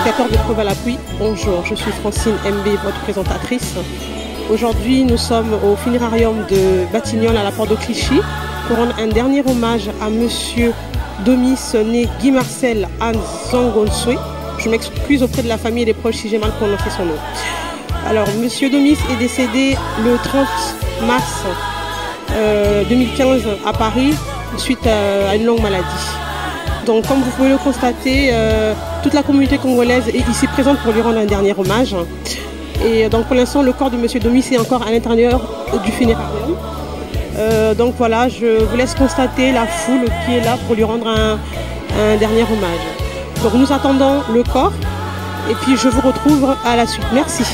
téléspectateurs de Preuve à l'appui, bonjour, je suis Francine MB, votre présentatrice. Aujourd'hui, nous sommes au funérarium de Batignolles à la porte de Clichy pour rendre un dernier hommage à Monsieur Domis, né Guy Marcel Anne Zangonswe. Je m'excuse auprès de la famille et des proches si j'ai mal prononcé son nom. Alors, Monsieur Domis est décédé le 30 mars 2015 à Paris suite à une longue maladie. Donc, comme vous pouvez le constater, toute la communauté congolaise est ici présente pour lui rendre un dernier hommage. Et donc, pour l'instant, le corps de Monsieur Domis est encore à l'intérieur du funérarium. Donc voilà, je vous laisse constater la foule qui est là pour lui rendre un dernier hommage. Donc nous attendons le corps et puis je vous retrouve à la suite. Merci.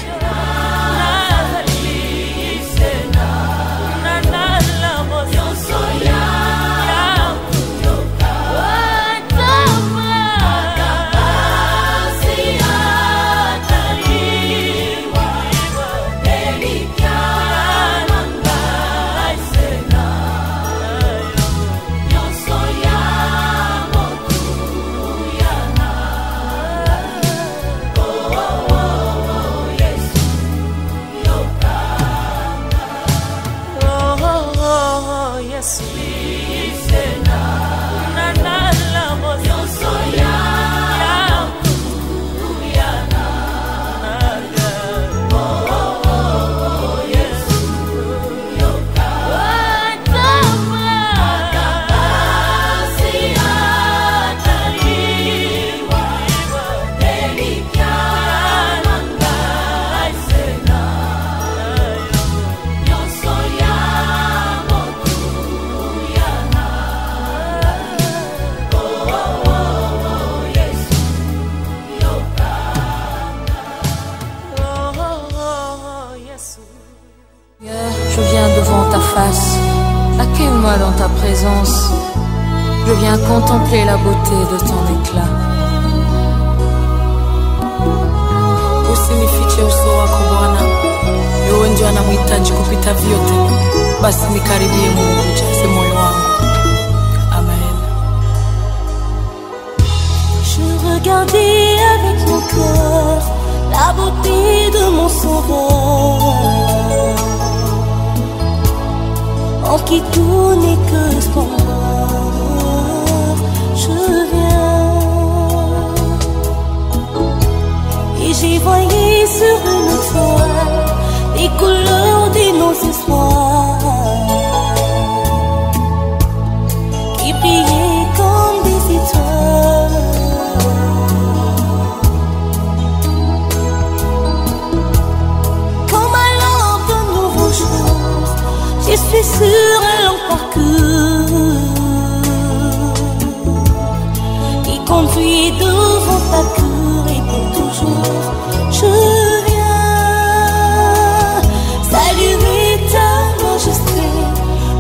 Je viens devant ta face, accueille-moi dans ta présence. Je viens contempler la beauté de ton éclat. Usinifiche uso wako Bwana, wewe ndio anamhitaji kupita vyote. Basi nikaribie Mungu, ujaze moyo wangu. Amen. Je regardais avec mon cœur la beauté de mon sauveur, en qui tout n'est que splendeur. Je viens et j'ai voyé sur une toile les couleurs de nos espoirs qui brillaient comme des étoiles. Comme à l'aube d'un nouveau jour, je suis sur un long parcours qui conduit devant ta cour et pour toujours. Je viens saluer ta majesté,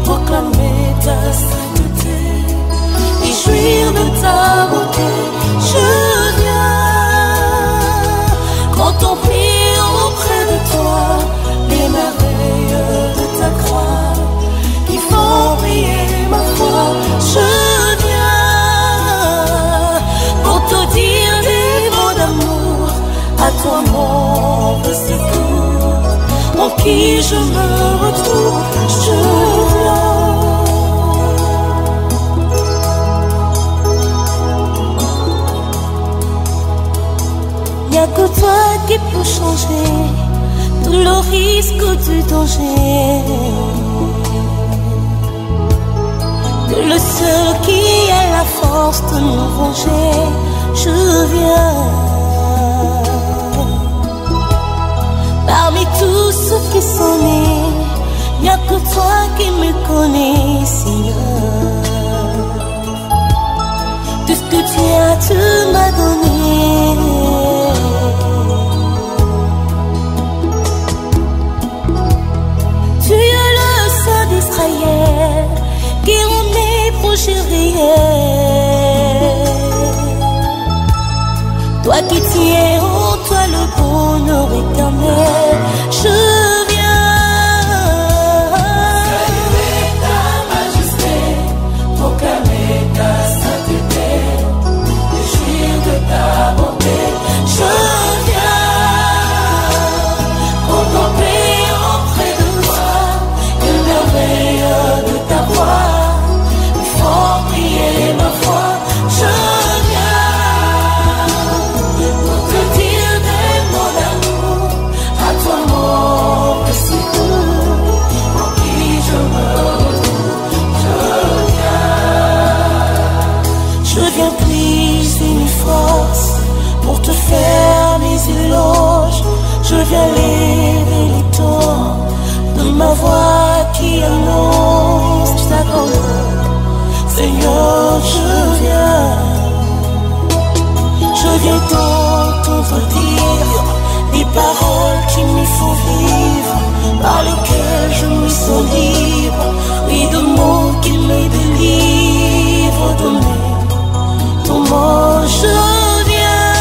proclamer ta sainteté et jouir de ta beauté. Je viens contempler auprès de toi les merveilles de ta croix qui font briller ma foi. Je viens pour te dire des mots d'amour, à toi mon secours, en qui je me retrouve. Je viens. Y'a que toi qui peux changer tout le risque du danger, que le seul qui a la force de nous venger. Je viens parmi tous ceux qui sont nés, y'a que toi qui me connais, Seigneur. Tout ce que tu m'as donné, tu es le Saint d'Israël qui rend mes projets réels. Toi qui tiens en toi le bonheur éternel. Je viens saluer ta majesté, proclamer ta sainteté, et jouir de ta bonté. Je viens puiser mes forces pour te faire mes éloges. Je viens lever les tons de ma voix qui annonce ta grandeur. Seigneur, je viens t'entendre dire des paroles qui me font vivre, par lesquelles je me sens libre, oui, de mots qui me délivrent de mes tourments. Je viens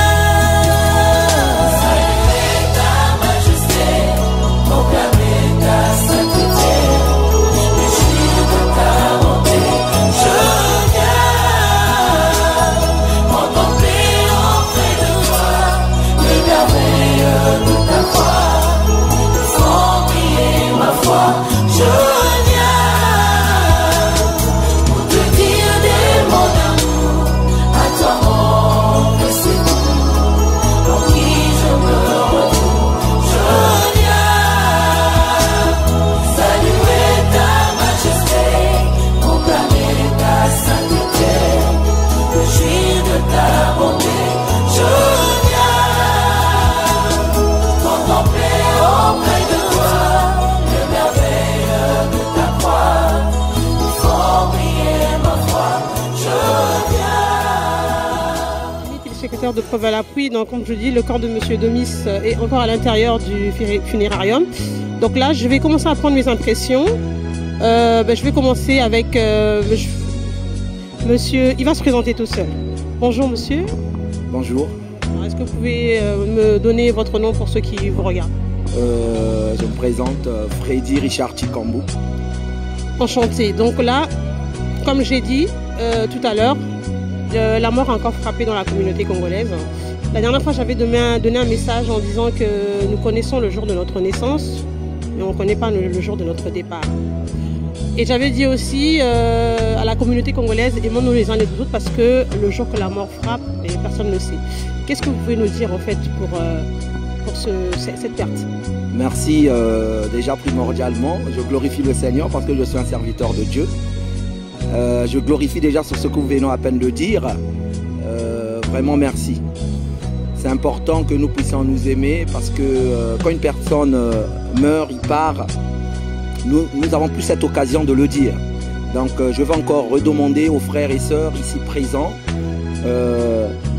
saluer ta majesté, proclamer ta sainteté, le jour de ta bonté. Je viens contempler auprès de toi les merveilles de ta croix, sans briller ma foi. Je viens pour te dire des mots d'amour, à toi mon c'est tout, en qui je me retrouve. Je viens saluer ta majesté, proclamer ta sainteté, le jouir de ta bonté. Je viens contempler auprès de toi le merveille de ta croix, pour briller ma foi. Je viens. Secrétaire de preuve à l'appui, donc comme je dis, le corps de Monsieur Domis est encore à l'intérieur du funérarium. Donc là, je vais commencer à prendre mes impressions. Je vais commencer avec Monsieur. Il va se présenter tout seul. Bonjour Monsieur. Bonjour. Est-ce que vous pouvez me donner votre nom pour ceux qui vous regardent? Je me présente Freddy Richard Chikambu. Enchanté. Donc là, comme j'ai dit tout à l'heure, la mort a encore frappé dans la communauté congolaise. La dernière fois, j'avais donné un message en disant que nous connaissons le jour de notre naissance, mais on ne connaît pas le jour de notre départ. Et j'avais dit aussi à la communauté congolaise, aimons-nous les uns les autres, parce que le jour que la mort frappe, personne ne sait. Qu'est-ce que vous pouvez nous dire en fait pour cette perte? Merci déjà primordialement. Je glorifie le Seigneur parce que je suis un serviteur de Dieu. Je glorifie déjà sur ce que vous venez à peine de dire. Vraiment merci. C'est important que nous puissions nous aimer parce que quand une personne meurt, il part, nous avons plus cette occasion de le dire. Donc je vais encore redemander aux frères et sœurs ici présents,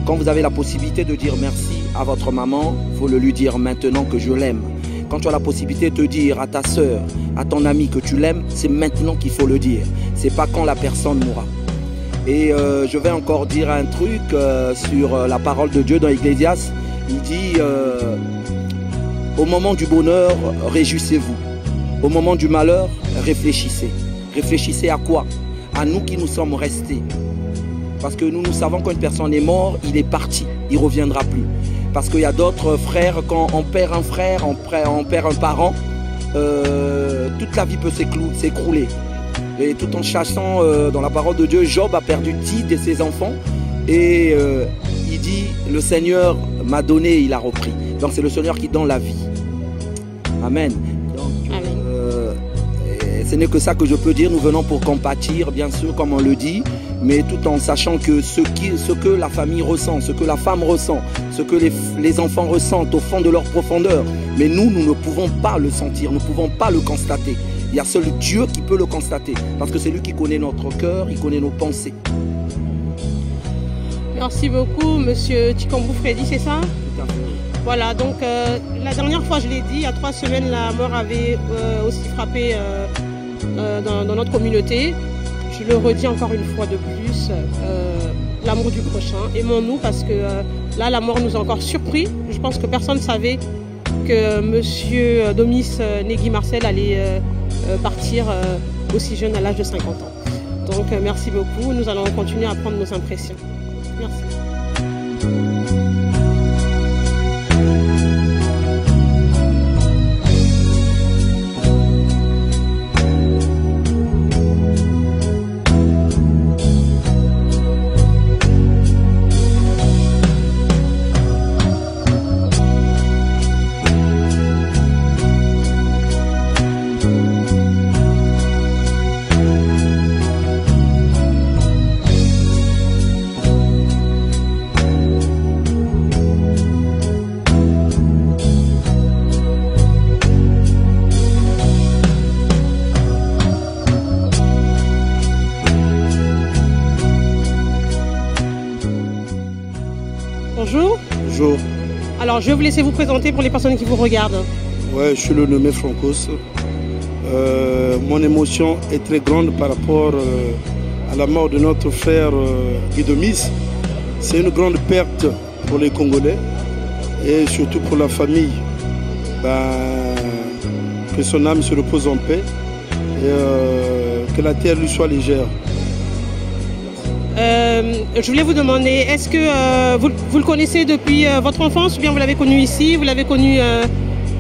quand vous avez la possibilité de dire merci à votre maman, il faut le lui dire maintenant que je l'aime. Quand tu as la possibilité de te dire à ta sœur, à ton ami que tu l'aimes, c'est maintenant qu'il faut le dire. C'est pas quand la personne mourra. Et je vais encore dire un truc sur la parole de Dieu dans Ecclésiaste. Il dit, au moment du bonheur, réjouissez-vous. Au moment du malheur, réfléchissez. Réfléchissez à quoi? À nous qui nous sommes restés. Parce que nous savons qu'une personne est morte, il est parti, il ne reviendra plus. Parce qu'il y a d'autres frères, quand on perd un frère, on perd un parent, toute la vie peut s'écrouler. Et tout en chassant dans la parole de Dieu, Job a perdu 10 de ses enfants. Et il dit, le Seigneur m'a donné, il a repris. Donc c'est le Seigneur qui donne la vie. Amen. Donc, ce n'est que ça que je peux dire. Nous venons pour compatir, bien sûr, comme on le dit, mais tout en sachant que ce que la famille ressent, ce que la femme ressent, ce que les enfants ressentent au fond de leur profondeur, mais nous ne pouvons pas le sentir, nous ne pouvons pas le constater. Il y a seul Dieu qui peut le constater, parce que c'est lui qui connaît notre cœur, il connaît nos pensées. Merci beaucoup, Monsieur Chikambu Freddy, c'est ça? Tout à fait. Voilà, donc la dernière fois, je l'ai dit, il y a 3 semaines, la mort avait aussi frappé dans notre communauté. Je le redis encore une fois de plus, l'amour du prochain, aimons-nous, parce que là, la mort nous a encore surpris. Je pense que personne ne savait que Monsieur Domis Négui Marcel allait partir aussi jeune à l'âge de 50 ans. Donc merci beaucoup, nous allons continuer à prendre nos impressions. Merci. bonjour. Bonjour. Alors, je vais vous laisser vous présenter pour les personnes qui vous regardent. Ouais, je suis le nommé Francos. Mon émotion est très grande par rapport à la mort de notre frère Guy Domis. C'est une grande perte pour les Congolais et surtout pour la famille. Que son âme se repose en paix et que la terre lui soit légère. Je voulais vous demander, est-ce que vous le connaissez depuis votre enfance ou bien vous l'avez connu ici, vous l'avez connu...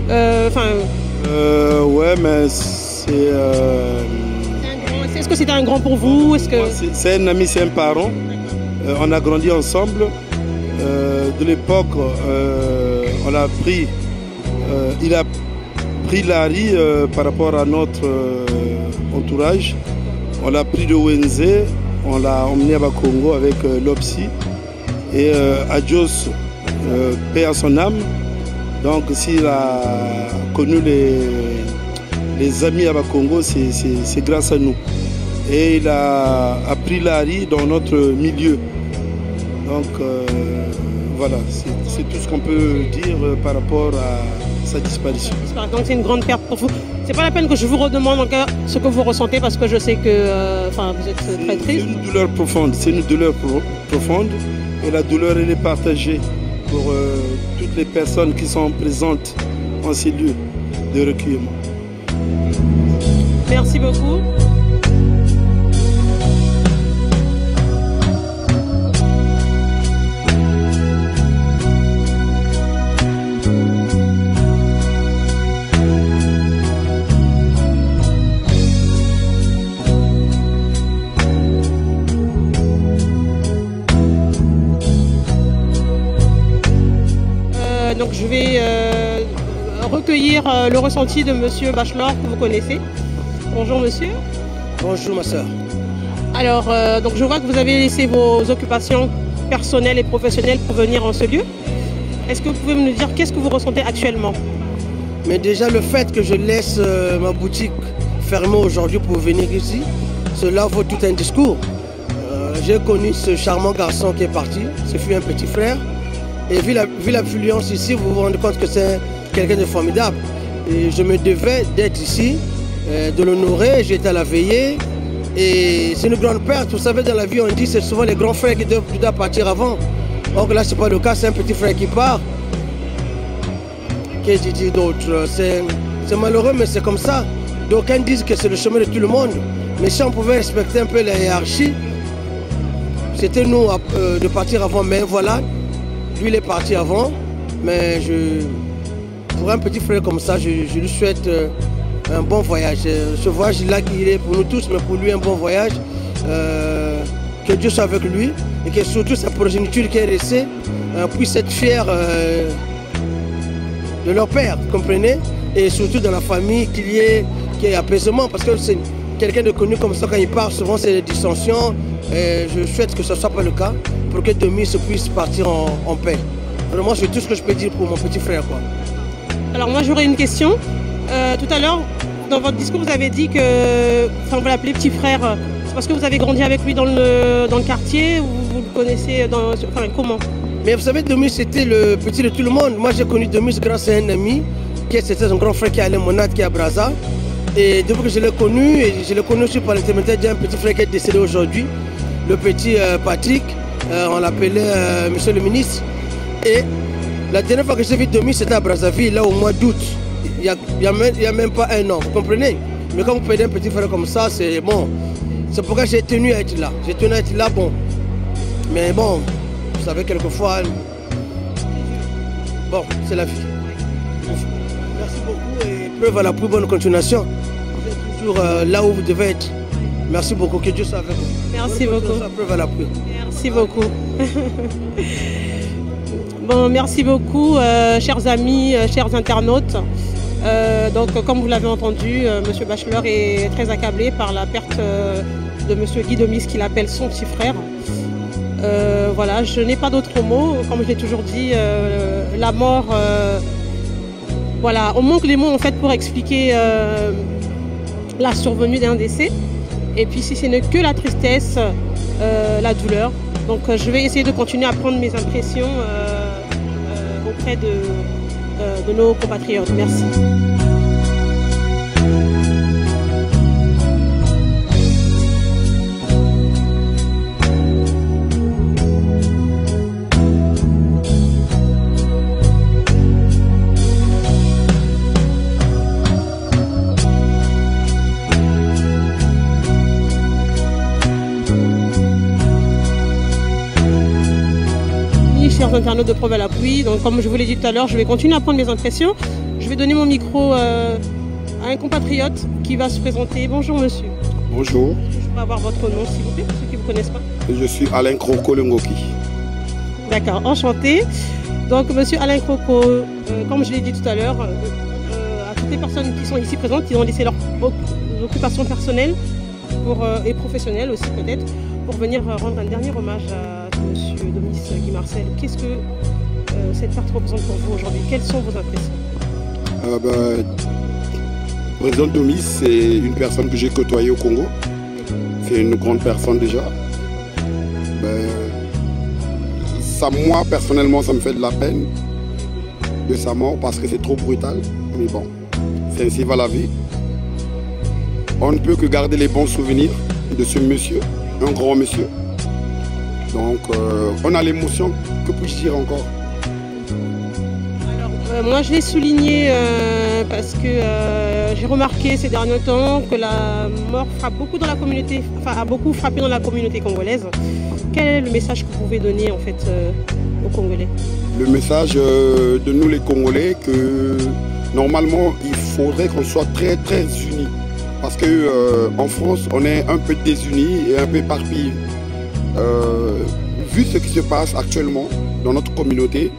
ouais, mais c'est... Est-ce que c'était un grand pour vous? C'est un ami, c'est un parent. On a grandi ensemble. De l'époque, on a pris... il a pris Larry par rapport à notre entourage. On l'a pris de Wenze. On l'a emmené à Bakongo avec l'Opsi et Adios, paix à son âme. Donc s'il a connu les amis à Bakongo, c'est grâce à nous. Et il a appris Larry dans notre milieu. Donc voilà, c'est tout ce qu'on peut dire par rapport à sa disparition. Donc c'est une grande perte pour vous. C'est pas la peine que je vous redemande encore ce que vous ressentez parce que je sais que vous êtes très triste. C'est une douleur profonde, c'est une douleur profonde et la douleur elle est partagée pour toutes les personnes qui sont présentes en ces lieux de recueillement. Merci beaucoup. Donc je vais recueillir le ressenti de Monsieur Bachelor que vous connaissez. Bonjour monsieur. Bonjour ma soeur. Alors donc je vois que vous avez laissé vos occupations personnelles et professionnelles pour venir en ce lieu. Est-ce que vous pouvez me dire qu'est-ce que vous ressentez actuellement? Mais déjà le fait que je laisse ma boutique fermée aujourd'hui pour venir ici, cela vaut tout un discours. J'ai connu ce charmant garçon qui est parti, ce fut un petit frère. Et vu l'affluence ici, vous vous rendez compte que c'est quelqu'un de formidable. Et je me devais d'être ici, de l'honorer, j'étais à la veillée. Et c'est une grande perte. Vous savez, dans la vie, on dit que c'est souvent les grands frères qui doivent partir avant. Or là, ce n'est pas le cas, c'est un petit frère qui part. Qu'est-ce que dit d'autre? C'est malheureux, mais c'est comme ça. D'aucuns disent que c'est le chemin de tout le monde. Mais si on pouvait respecter un peu la hiérarchie, c'était nous de partir avant. Mais voilà. Lui, il est parti avant, mais pour un petit frère comme ça, je lui souhaite un bon voyage. Ce voyage-là, il est pour nous tous, mais pour lui, un bon voyage. Que Dieu soit avec lui et que surtout sa progéniture qui est restée puisse être fière de leur père, vous comprenez? Et surtout dans la famille, qu'il y ait apaisement, parce que c'est quelqu'un de connu comme ça, quand il part, souvent c'est des dissensions. Et je souhaite que ce ne soit pas le cas pour que Domis puisse partir en paix. Vraiment, c'est tout ce que je peux dire pour mon petit frère, quoi. Alors moi, j'aurais une question. Tout à l'heure, dans votre discours, vous avez dit que, vous l'appelez petit frère. C'est parce que vous avez grandi avec lui dans le quartier ou vous le connaissez comment? Mais vous savez, Domis, c'était le petit de tout le monde. Moi, j'ai connu Domis grâce à un ami, c'était un grand frère qui est à Lemonade, qui est à Brazza. Et depuis que je l'ai connu, et je l'ai connu aussi par l'intermédiaire d'un petit frère qui est décédé aujourd'hui, le petit Patrick, on l'appelait Monsieur le ministre. Et la dernière fois que j'ai vu Domis, c'était à Brazzaville, là au mois d'août. Il n'y a même pas un an, vous comprenez? Mais quand vous perdez un petit frère comme ça, c'est bon. C'est pourquoi j'ai tenu à être là. J'ai tenu à être là, bon. Mais bon, vous savez, quelquefois, bon, c'est la vie. Merci beaucoup et preuve à la plus bonne continuation. Vous êtes toujours là où vous devez être. Merci beaucoup, que Dieu soit avec vous. Merci beaucoup. Preuve à la pluie. Merci beaucoup. Bon, merci beaucoup, chers amis, chers internautes. Donc, comme vous l'avez entendu, Monsieur Bachelor est très accablé par la perte de Monsieur Guy Domis, qu'il appelle son petit frère. Voilà, je n'ai pas d'autres mots. Comme je l'ai toujours dit, la mort, voilà, on manque les mots en fait pour expliquer la survenue d'un décès. Et puis si ce n'est que la tristesse, la douleur. Donc je vais essayer de continuer à prendre mes impressions auprès de nos compatriotes. Merci. Chers internautes de Preuve à l'appui, donc comme je vous l'ai dit tout à l'heure, je vais continuer à prendre mes impressions. Je vais donner mon micro à un compatriote qui va se présenter. Bonjour monsieur. Bonjour. Je peux avoir votre nom s'il vous plaît, pour ceux qui ne vous connaissent pas. Je suis Alain Kroko Lengoki. D'accord, enchanté. Donc monsieur Alain Kroko, comme je l'ai dit tout à l'heure, à toutes les personnes qui sont ici présentes, qui ont laissé leurs occupations personnelles et professionnelles aussi peut-être, pour venir rendre un dernier hommage à monsieur Domis Guy Marcel. Qu'est-ce que cette perte représente pour vous aujourd'hui? Quelles sont vos impressions? Président Domis, c'est une personne que j'ai côtoyée au Congo. C'est une grande personne déjà. Moi, personnellement, ça me fait de la peine de sa mort parce que c'est trop brutal. Mais bon, c'est ainsi va la vie. On ne peut que garder les bons souvenirs de ce monsieur, un grand monsieur. Donc, on a l'émotion. Que puis-je dire encore? Alors, moi, je l'ai souligné parce que j'ai remarqué ces derniers temps que la mort frappe beaucoup dans la communauté, enfin, a beaucoup frappé dans la communauté congolaise. Quel est le message que vous pouvez donner en fait aux Congolais? Le message de nous les Congolais, que normalement, il faudrait qu'on soit très très unis. Parce qu'en France, on est un peu désunis et un peu éparpillés. Vu ce qui se passe actuellement dans notre communauté,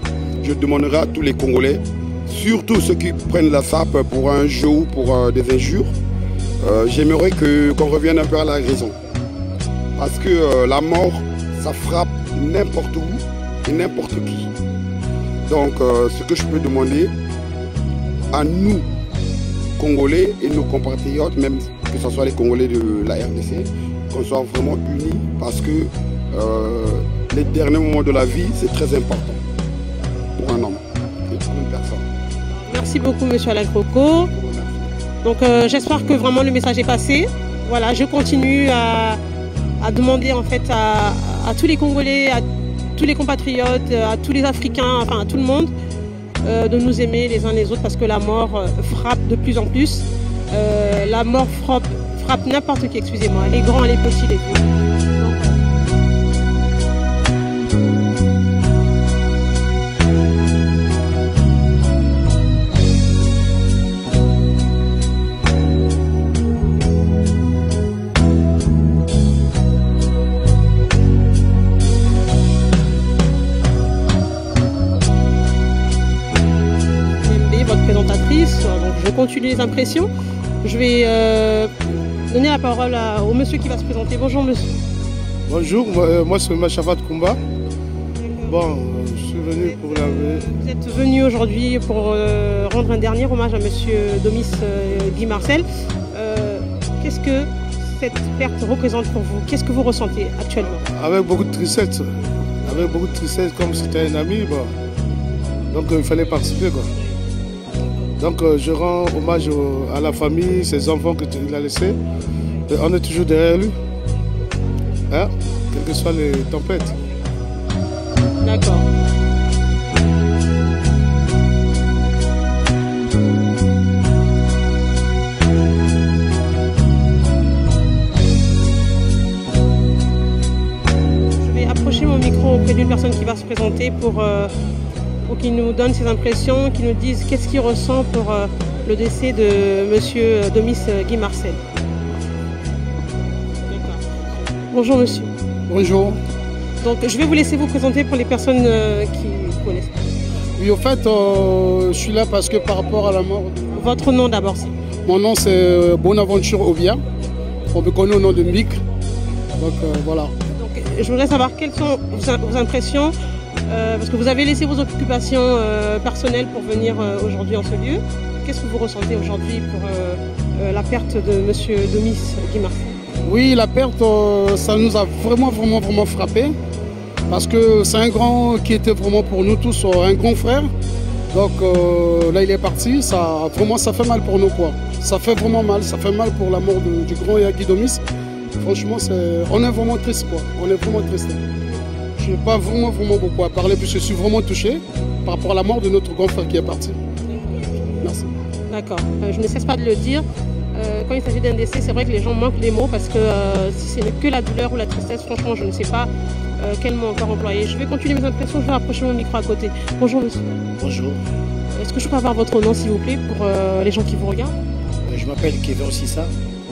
je demanderai à tous les Congolais, surtout ceux qui prennent la sape pour un jeu ou pour des injures, j'aimerais qu'on revienne un peu à la raison. Parce que la mort, ça frappe n'importe où et n'importe qui. Donc ce que je peux demander à nous, Congolais et nos compatriotes, même que ce soit les Congolais de la RDC, qu'on soit vraiment unis parce que les derniers moments de la vie, c'est très important pour un homme et pour une personne. Merci beaucoup, monsieur Alain Kroko. Donc, j'espère que vraiment le message est passé. Voilà, je continue à demander en fait à tous les Congolais, à tous les compatriotes, à tous les Africains, enfin à tout le monde, de nous aimer les uns les autres parce que la mort frappe de plus en plus. La mort frappe n'importe qui, excusez-moi, les grands, les petits, les vieux. Votre présentatrice, donc je continue les impressions. Je vais donner la parole au monsieur qui va se présenter. Bonjour monsieur. Bonjour, moi c'est Machafat Koumba. Bon, je suis venu pour la... Vous êtes venu aujourd'hui pour rendre un dernier hommage à monsieur Domis Guy Marcel. Qu'est-ce que cette perte représente pour vous? Qu'est-ce que vous ressentez actuellement? Avec beaucoup de tristesse. Avec beaucoup de tristesse, comme c'était un ami, bon. Donc il fallait participer quoi. Donc je rends hommage à la famille, ses enfants qu'il a laissés. Et on est toujours derrière lui, hein? Quelles que soient les tempêtes. D'accord. Je vais approcher mon micro auprès d'une personne qui va se présenter pour qu'il nous donne ses impressions, qu'il nous dise qu'est-ce qu'il ressent pour le décès de monsieur Domis Guy Marcel. Bonjour monsieur. Bonjour. Donc je vais vous laisser vous présenter pour les personnes qui vous connaissent. Oui, au fait, je suis là parce que par rapport à la mort... Votre nom d'abord, c'est? Mon nom c'est Bonaventure Ovia. On me connaît au nom de Mick. Donc voilà. Donc, je voudrais savoir quelles sont vos impressions parce que vous avez laissé vos occupations personnelles pour venir aujourd'hui en ce lieu. Qu'est-ce que vous ressentez aujourd'hui pour la perte de M. Domis Guy Marcel? Oui, la perte, ça nous a vraiment frappé. Parce que c'est un grand qui était vraiment pour nous tous un grand frère. Donc là il est parti, ça fait mal pour nous quoi. Ça fait vraiment mal, ça fait mal pour la mort du grand Guy Domis. Franchement, on est vraiment triste quoi, on est vraiment triste. Je n'ai pas vraiment beaucoup à parler puisque je suis vraiment touché par rapport à la mort de notre grand frère qui est parti. Merci. D'accord, je ne cesse pas de le dire. Quand il s'agit d'un décès, c'est vrai que les gens manquent des mots parce que si ce n'est que la douleur ou la tristesse, franchement, je ne sais pas quel mot encore employer. Je vais continuer mes impressions, je vais rapprocher mon micro à côté. Bonjour monsieur. Bonjour. Est-ce que je peux avoir votre nom s'il vous plaît pour les gens qui vous regardent? Je m'appelle Kevin Ossissa.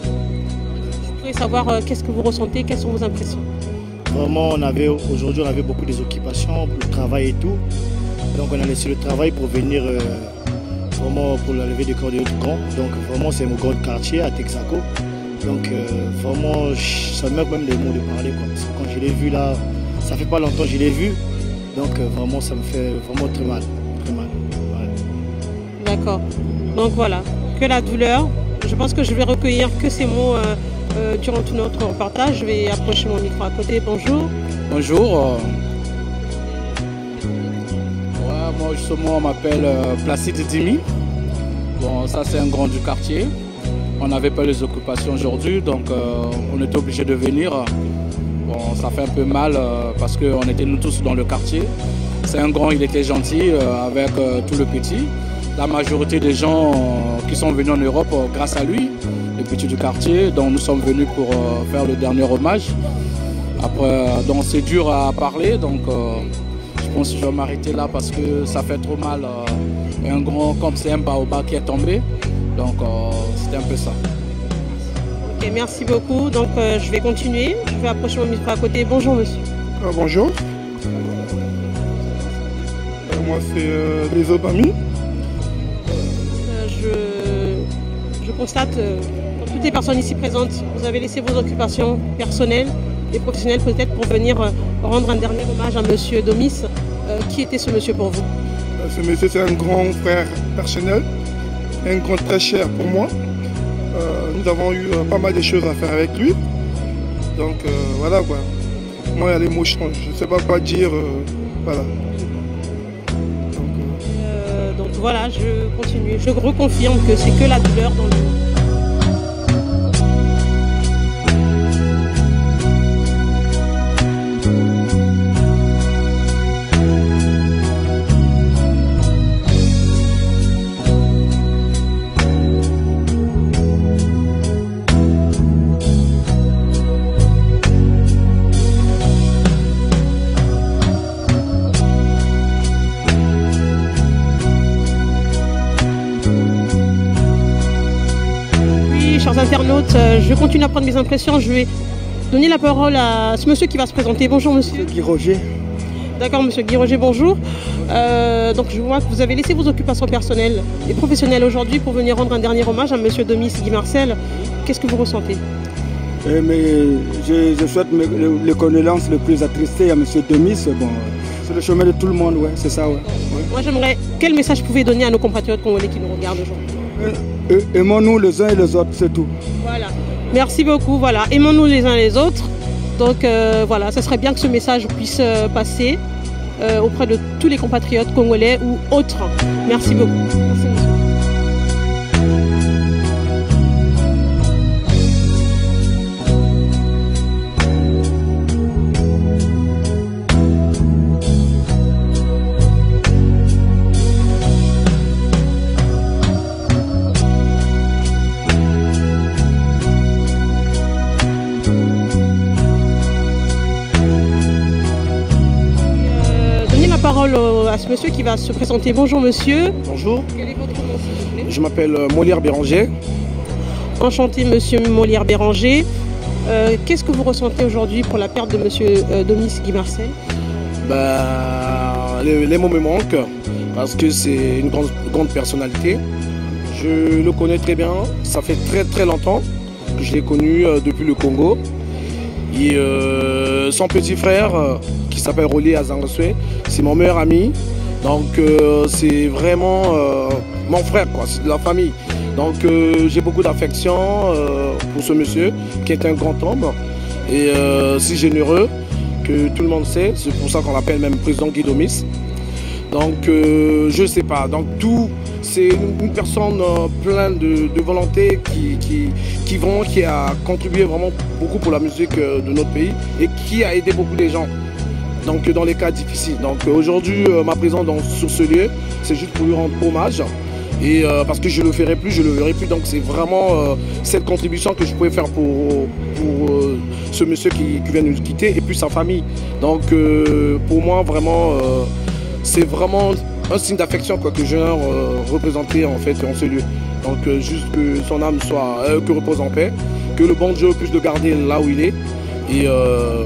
Je voudrais savoir qu'est-ce que vous ressentez, quelles sont vos impressions? Vraiment, aujourd'hui on avait beaucoup d'occupations, le travail et tout. Donc on a laissé le travail pour venir vraiment pour la levée des corps de notre grand. Donc vraiment c'est mon grand quartier à Texaco. Donc vraiment ça me met même les mots de parler quoi. Parce que quand je l'ai vu là, ça fait pas longtemps que je l'ai vu. Donc vraiment ça me fait vraiment très mal. Très mal. Ouais. D'accord. Donc voilà, que la douleur. Je pense que je vais recueillir que ces mots durant tout notre reportage. Je vais approcher mon micro à côté. Bonjour. Bonjour. Moi justement on m'appelle Placide Dimi. Bon ça c'est un grand du quartier. On n'avait pas les occupations aujourd'hui donc on était obligé de venir. Bon ça fait un peu mal parce qu'on était nous tous dans le quartier. C'est un grand, il était gentil avec tout le petit. La majorité des gens qui sont venus en Europe grâce à lui, les petits du quartier, donc nous sommes venus pour faire le dernier hommage. Après donc c'est dur à parler donc je pense que je vais m'arrêter là parce que ça fait trop mal. Un grand comme c'est un baobab qui est tombé. Donc c'était un peu ça. Ok, merci beaucoup. Donc je vais continuer. Je vais approcher mon micro à côté. Bonjour monsieur. Bonjour. Moi c'est les Obami. Je constate pour toutes les personnes ici présentes, vous avez laissé vos occupations personnelles et professionnelles peut-être pour venir rendre un dernier hommage à monsieur Domis. Qui était ce monsieur pour vous? Ce monsieur c'est un grand frère personnel, un grand très cher pour moi. Nous avons eu pas mal de choses à faire avec lui. Donc voilà quoi. Moi il y a les mots changent, je ne sais pas quoi dire. Voilà. Donc voilà, je continue. Je reconfirme que c'est que la douleur dans le monde. Chers internautes, je continue à prendre mes impressions. Je vais donner la parole à ce monsieur qui va se présenter. Bonjour monsieur. Guy Roger. D'accord monsieur Guy Roger, bonjour. Donc je vois que vous avez laissé vos occupations personnelles et professionnelles aujourd'hui pour venir rendre un dernier hommage à monsieur Domis Guy Marcel. Qu'est-ce que vous ressentez? Mais je souhaite les condoléances les plus attristées à monsieur Domis. Bon, c'est le chemin de tout le monde, ouais, c'est ça. Ouais. Moi j'aimerais, quel message vous pouvez donner à nos compatriotes congolais qui nous regardent aujourd'hui? Aimons-nous les uns et les autres, c'est tout. Voilà, merci beaucoup. Voilà, aimons-nous les uns les autres. Donc voilà, ce serait bien que ce message puisse passer auprès de tous les compatriotes congolais ou autres. Merci beaucoup. Merci, monsieur. Parole à ce monsieur qui va se présenter. Bonjour monsieur. Bonjour. Quel est votre nom s'il vous plaît? Je m'appelle Molière Béranger. Enchanté monsieur Molière Béranger. Qu'est-ce que vous ressentez aujourd'hui pour la perte de monsieur Domis Guy Marcel? Les mots me manquent parce que c'est une grande personnalité. Je le connais très bien. Ça fait très longtemps que je l'ai connu depuis le Congo. Et son petit frère qui s'appelle Rolly Azangaswe, c'est mon meilleur ami. Donc c'est vraiment mon frère, quoi, c'est de la famille. Donc j'ai beaucoup d'affection pour ce monsieur qui est un grand homme et si généreux que tout le monde sait. C'est pour ça qu'on l'appelle même président Guy Domis. Donc, je ne sais pas. Donc, c'est une personne pleine de volonté qui a contribué vraiment beaucoup pour la musique de notre pays et qui a aidé beaucoup de gens. Donc, dans les cas difficiles. Donc, aujourd'hui, ma présence sur ce lieu, c'est juste pour lui rendre hommage. Et parce que je ne le ferai plus, je ne le verrai plus. Donc, c'est vraiment cette contribution que je pouvais faire pour ce monsieur qui vient de nous quitter et puis sa famille. Donc, pour moi, vraiment, c'est vraiment un signe d'affection que je viens représenter en fait en ce lieu. Donc, juste que son âme soit, que repose en paix, que le bon Dieu puisse le garder là où il est. Et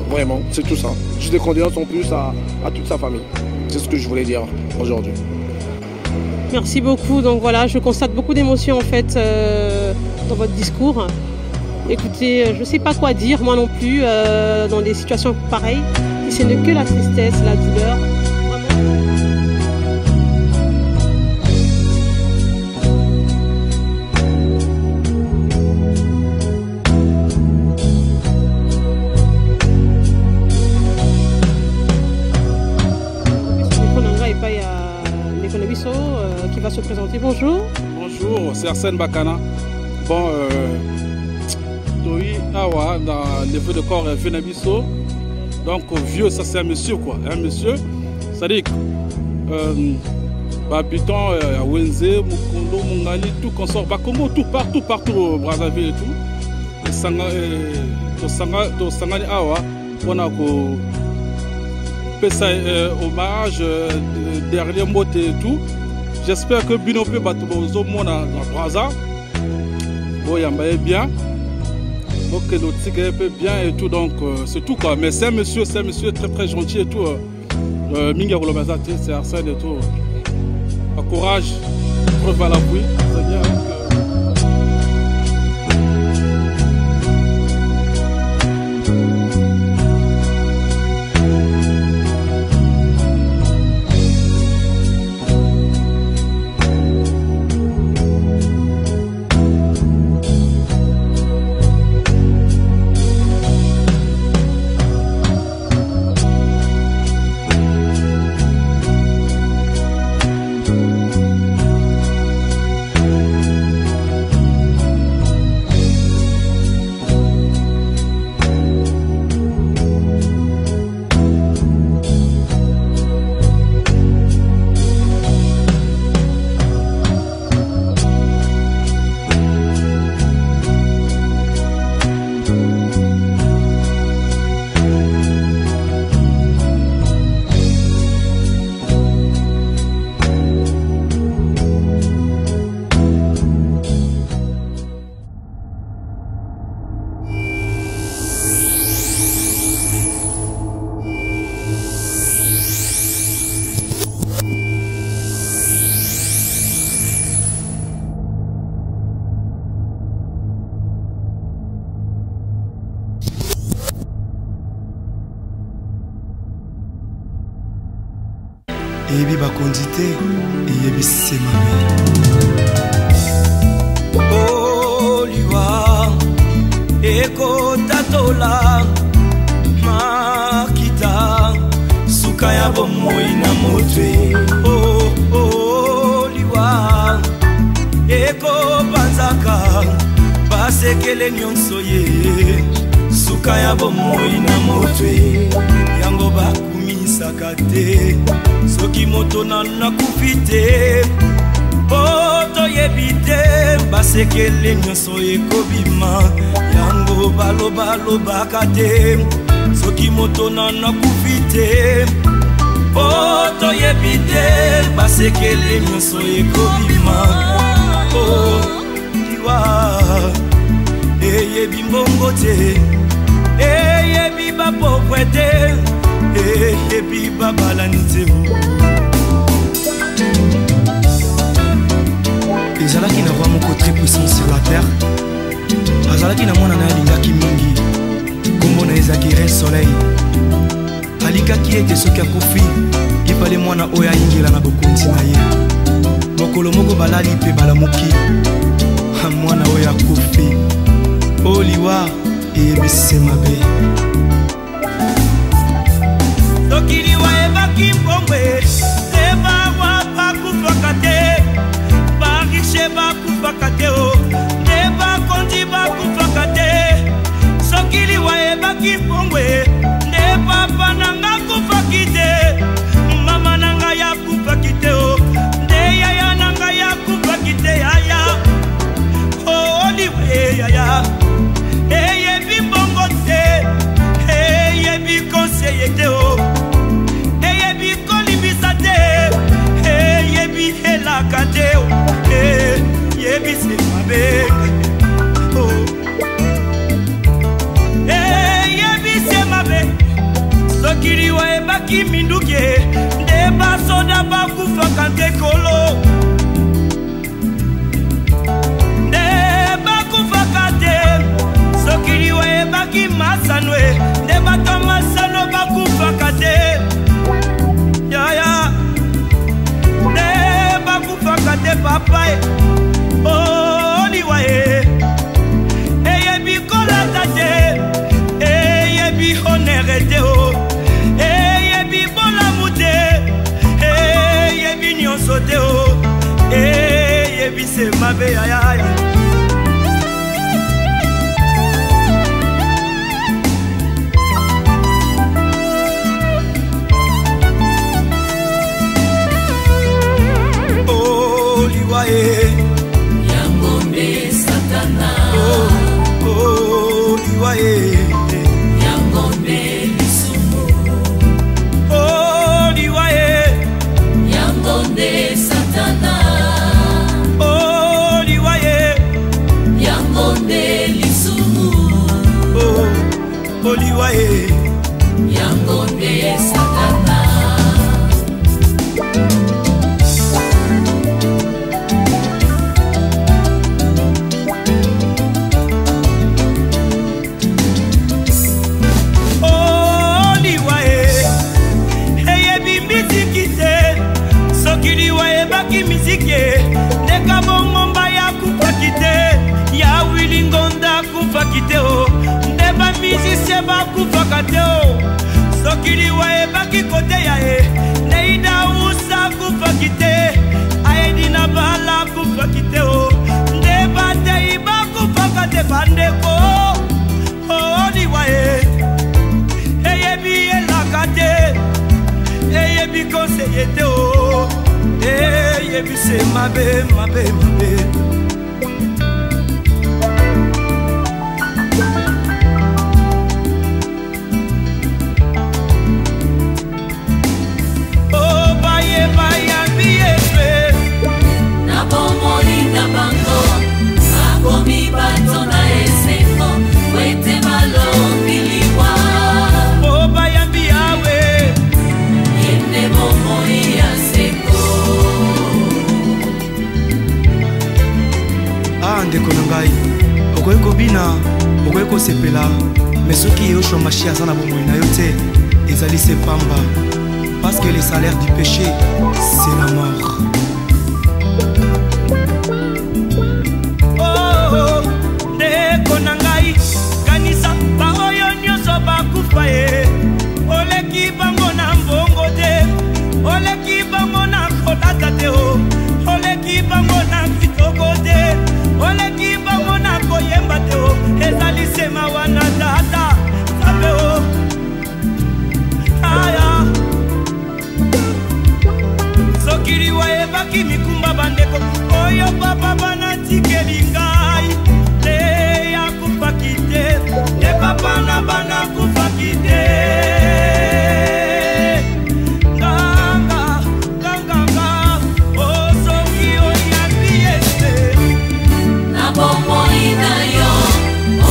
vraiment, c'est tout ça. Juste des condoléances en plus à toute sa famille. C'est ce que je voulais dire aujourd'hui. Merci beaucoup. Donc voilà, je constate beaucoup d'émotions en fait dans votre discours. Écoutez, je ne sais pas quoi dire moi non plus dans des situations pareilles. Et ce n'est que la tristesse, la douleur. Qui va se présenter. Bonjour. Bonjour, c'est Arsène Bakana. Bon, Toi, Awa, dans le feu de corps Venabiso. Donc, vieux, ça c'est un monsieur quoi. Un monsieur, c'est-à-dire habitant à Wenze, Mukondo, Mungani, tout consort, Bakongo, tout partout, Brazzaville et tout. Et Sangani Awa, on a hommage, dernier mot et tout. J'espère que Binope Batubozo Mona dans Braza. Bon, il y a bien. Donc, notre tigre peut bien et tout. Donc, c'est tout quoi. Mais c'est un monsieur très très gentil et tout. Minga Rolomazati, c'est Arsène et tout. Courage, preuve à l'appui. C'est-à-dire Ebi bakondite ebi semame Oliwa eko tatola makita sukaya bomoi na motwe Oliwa eko banzaka basekele nyonso ye sukaya bomoi na motwe yango bakumisaka te soki moto na kufite poto yebite basekele nyonso ekobima yango balobaka te soki moto na kufite poto yebite basekele nyonso ekobima diwa eyebi mbongo te eyebi bapokwe te eyebi babalani te ezalaki na roi moko très puissant sur la terre azalaki na mwana na ye alingaki mingi kombo na ezalaki Rein Soleil alikaki ete soki akufi ipale mwana oyo ayingela na bokonzi na ye mokolo moko balali mpe balamuki mwana oyo akufi oliwa eyebisi mabe Sokiliwa ebaki mbongwe Neba bakufaka te Barishe bakufaka te Neba kondi bakufaka te Sokiliwa ebaki mbongwe Neba pananga kufaki te Mama nanga ya kufaki te Nde yaya nanga ya kufaki te yaya Oliwe yaya Eye bi mbongo te Eye bi konseye te Eye bi kolibisa te Eye bi helaka te Eye bi se mabe Eye bi se mabe Sokiliwa ebaki minduke Ndeba soda bakufa kante kolo Ndeba kufa kante Sokiliwa ebaki masanwe Ndeba tamasano bakufa kate Yaya Ndeba kufa kate papaye Oliwa Eye bi kolata te Eye bi honere te Eye bi bolamu te Eye bi nyonso te Eye bi se mabe yaya Yangonde Satana Liwaye Yangonde Lisumu Liwaye Yangonde Satana Liwaye Yangonde Lisumu Liwaye Yangonde Satana Sokiliwa ebaki mizike Ndeka bongomba ya kufaki te Ya wili ngonda kufaki te Ndeba mizise bakufaka te Sokiliwa ebaki kote ya Neida usa kufaki te Aedina bala kufaki te Ndeba te iba kufaka te bandeko Oliwa Eyebi elaka te Eyebi konseye te Eyebi se mabe, mabe, mabe Oh, baye, baye, biye fe Na bomoli na bango Akomi bato na eseko Wete malombi liwa Oh, baye, biyawe Yende bomoli ya seko ndeko na ngai okoki kobina okoki kosepela me soki yoshua mashi aza na bomoi na yo te ezali se pamba parce que le salaire du péché c'est la mort. Oh, ndeko na ngai kanisa baoyo nyonso bakufa ye oleki bango na mbongo te oleki bango na kolata te oleki bango na kitoko te oleki bango na koyemba te ezali sema wana tata sabe aya sokiliwa ebaki mikumba bandeko oyo papa banatikeli ngai te ya kufaki te te papa na bana kufaki te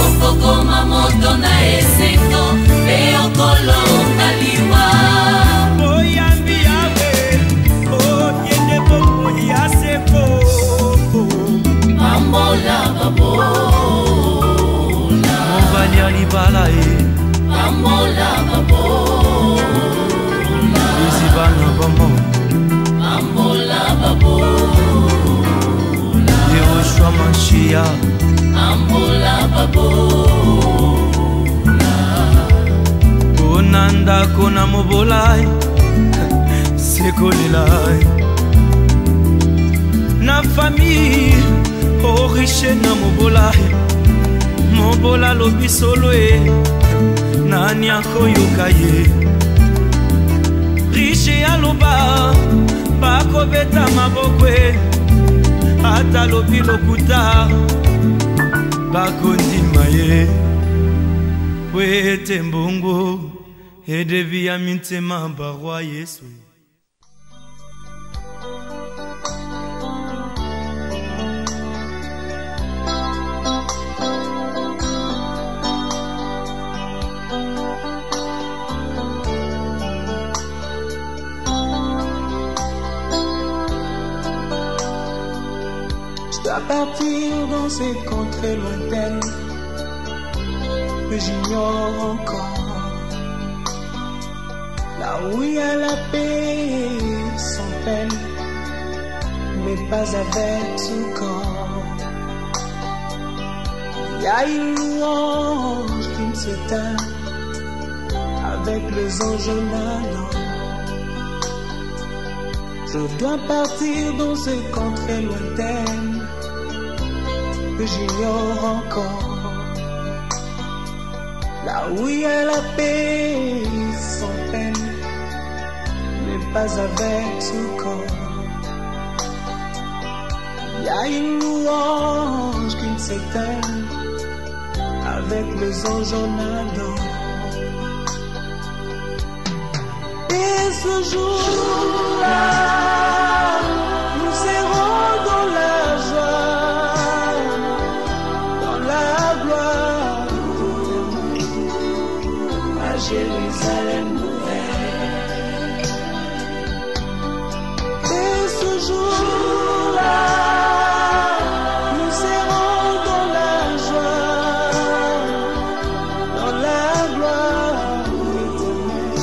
Okokoma moto na eseko Pe okolonga liwa Oyambi yawe Oyende bongo ya seko Pambola babola Mobali alibala Pambola babola Izibana bamo Pambola babola Yehoshua Mashia Pambola babola na ndako na mobola sekolela na famille oriche na mobola mobola lobi solo nani akoyoka ye riche aloba bakobeta maboko ata lobi lokuta bakondima ye wete mbongo edevi ya mintema barwa Yesu. Je dois partir dans ces contrées lointaines que j'ignore encore, là où il y a la paix sans peine, mais pas avec tout corps. Il y a une louange qui ne s'éteint avec les anges nageant. Je dois partir dans ces contrées lointaines que j'ignore encore, là où il y a la paix sans peine, mais pas avec tout corps. Il y a une louange qui ne s'éteint avec les anges en adore. Et ce jour-là, nous serons dans la joie, dans la gloire, à Jérusalem nouvelle. Et ce jour-là, nous serons dans la joie, dans la gloire éternelle,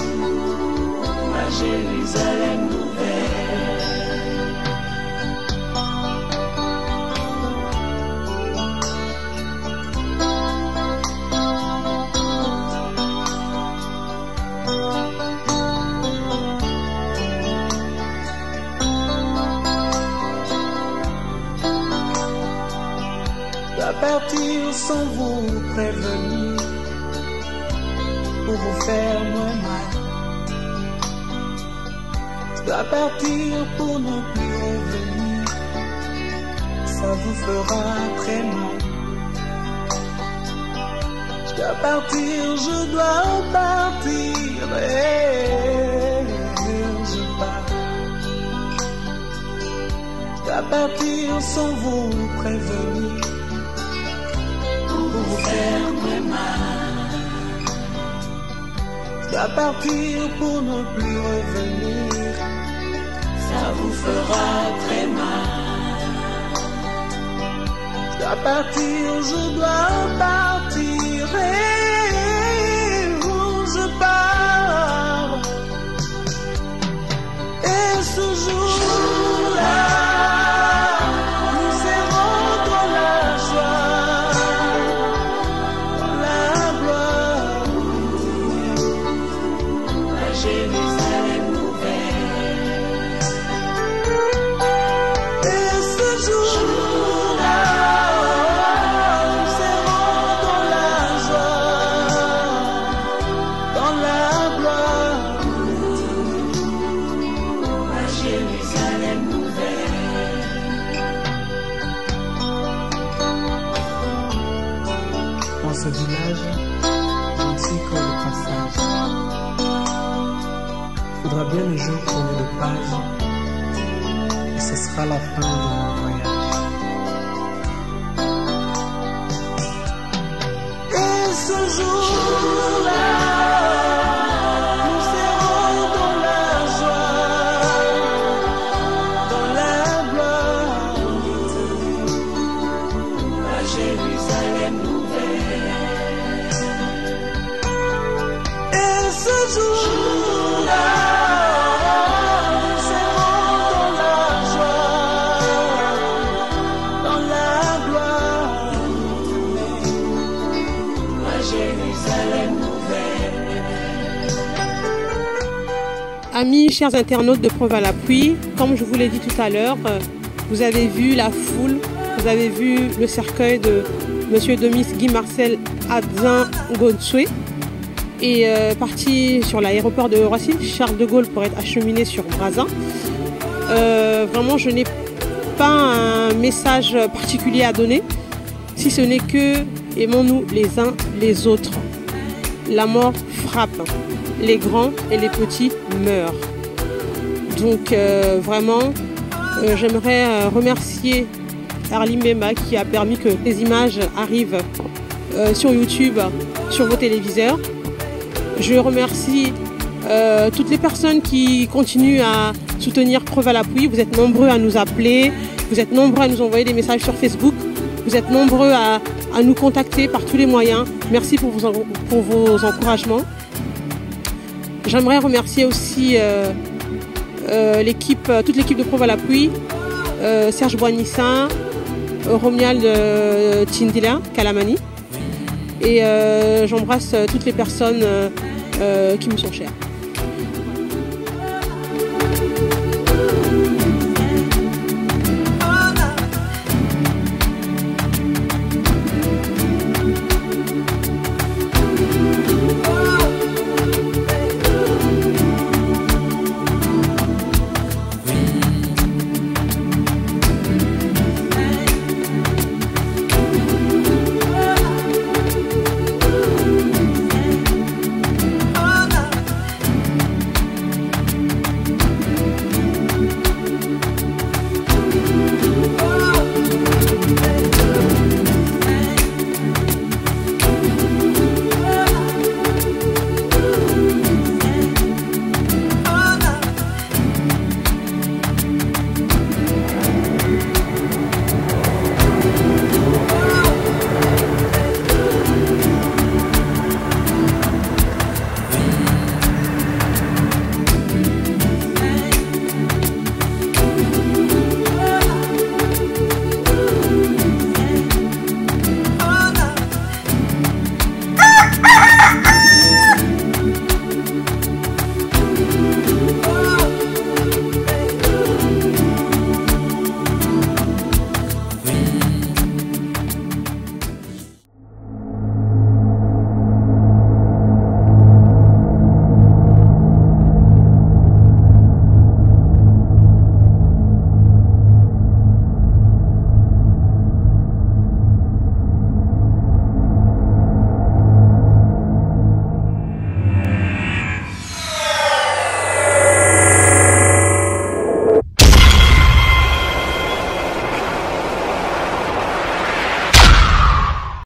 à Jérusalem nouvelle. Je dois partir sans vous prévenir pour vous faire moins mal. Je dois partir pour ne plus revenir, ça vous fera très mal. Je dois partir, je dois partir, et je pars. Je dois partir sans vous prévenir pour vous faire moins mal. Je dois partir pour ne plus revenir, ça vous fera très mal. Je dois partir, je dois partir, et je pars. Et ce jour-là, nous serons dans la joie, dans la gloire, à Jérusalem nouvelle. Et ce jour-là, nous serons dans la joie, dans la gloire, à Jérusalem nouvelle. Dans ce village, je ne suis que le passage. Faudra bien le jour tourner de page, et ce sera la fin de mon voyage. Et ce jour-là, nous serons dans la joie, dans la gloire, à Jérusalem nouvelle. Et ce jour-là, nous serons dans la joie, dans la gloire, à Jérusalem. Amis, chers internautes de Preuve à l'appui, comme je vous l'ai dit tout à l'heure, vous avez vu la foule, vous avez vu le cercueil de M. Demis Guy Marcel Adzin Gonsoué et parti sur l'aéroport de Roissy Charles de Gaulle pour être acheminé sur Brazza. Vraiment, je n'ai pas un message particulier à donner, si ce n'est que aimons-nous les uns les autres. La mort frappe, les grands et les petits meurent. Donc vraiment, j'aimerais remercier Arlim Bemba qui a permis que les images arrivent sur YouTube, sur vos téléviseurs. Je remercie toutes les personnes qui continuent à soutenir Preuve à l'appui. Vous êtes nombreux à nous appeler, vous êtes nombreux à nous envoyer des messages sur Facebook, vous êtes nombreux à nous contacter par tous les moyens. Merci pour vos encouragements. J'aimerais remercier aussi toute l'équipe de Preuve à l'appui, Serge Boignissin, Romuald Tindila Kalamani, et j'embrasse toutes les personnes qui me sont chères.